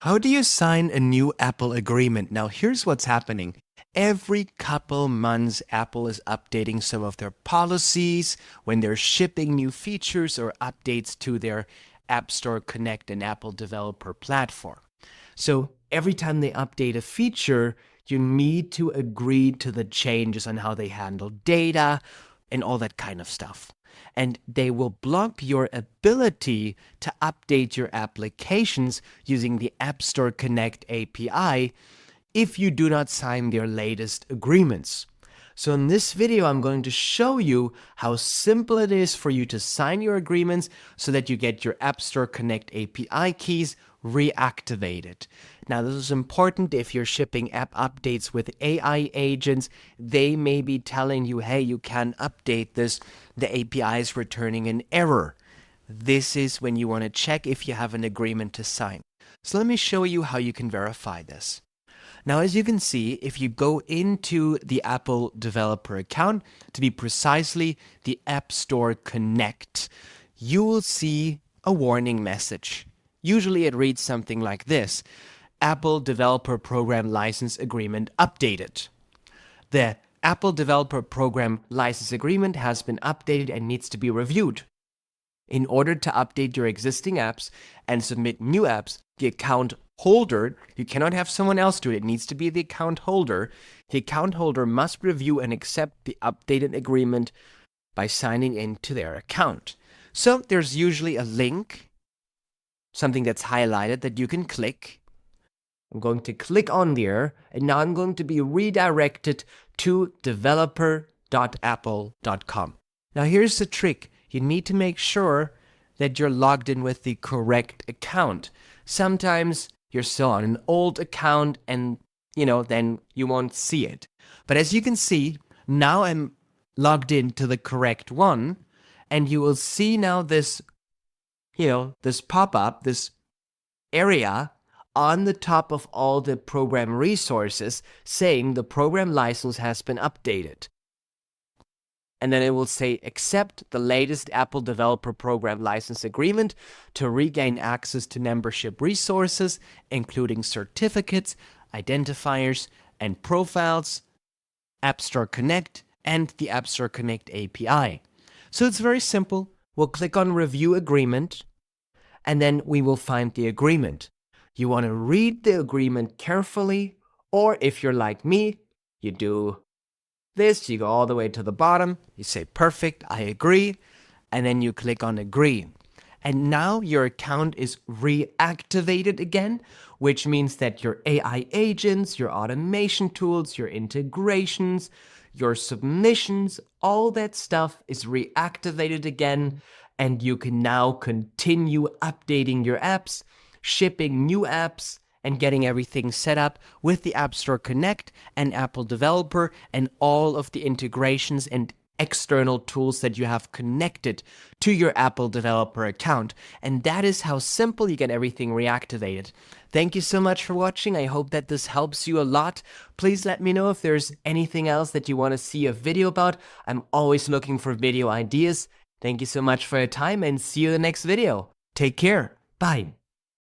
How do you sign a new Apple agreement? Now, here's what's happening. Every couple months, Apple is updating some of their policies when they're shipping new features or updates to their App Store Connect and Apple Developer Platform. So every time they update a feature, you need to agree to the changes on how they handle data and all that kind of stuff. And they will block your ability to update your applications using the App Store Connect API if you do not sign their latest agreements. So in this video, I'm going to show you how simple it is for you to sign your agreements so that you get your App Store Connect API keys reactivated. Now, this is important if you're shipping app updates with AI agents. They may be telling you, hey, you can't update this. The API is returning an error. This is when you want to check if you have an agreement to sign. So let me show you how you can verify this. Now, as you can see, if you go into the Apple developer account, to be precisely the App Store Connect, you will see a warning message. Usually it reads something like this: Apple Developer Program License Agreement updated. The Apple Developer Program License Agreement has been updated and needs to be reviewed. In order to update your existing apps and submit new apps, the account holder, you cannot have someone else do it, it needs to be the account holder. The account holder must review and accept the updated agreement by signing into their account. So there's usually a link, something that's highlighted that you can click. I'm going to click on there, and now I'm going to be redirected to developer.apple.com. Now here's the trick. You need to make sure that you're logged in with the correct account. Sometimes you're still on an old account and, then you won't see it. But as you can see, now I'm logged in to the correct one, and you will see now this, this pop-up, this area on the top of all the program resources saying the program license has been updated. And then it will say, accept the latest Apple Developer Program License Agreement to regain access to membership resources, including certificates, identifiers, and profiles, App Store Connect, and the App Store Connect API. So it's very simple. We'll click on Review Agreement, and then we will find the agreement. You want to read the agreement carefully, or if you're like me, you do this, you go all the way to the bottom, you say perfect, I agree, and then you click on agree. And now your account is reactivated again, which means that your AI agents, your automation tools, your integrations, your submissions, all that stuff is reactivated again, and you can now continue updating your apps, shipping new apps, and getting everything set up with the App Store Connect and Apple Developer and all of the integrations and external tools that you have connected to your Apple Developer account. And that is how simple you get everything reactivated. Thank you so much for watching. I hope that this helps you a lot. Please let me know if there's anything else that you want to see a video about. I'm always looking for video ideas. Thank you so much for your time, and see you in the next video. Take care. Bye.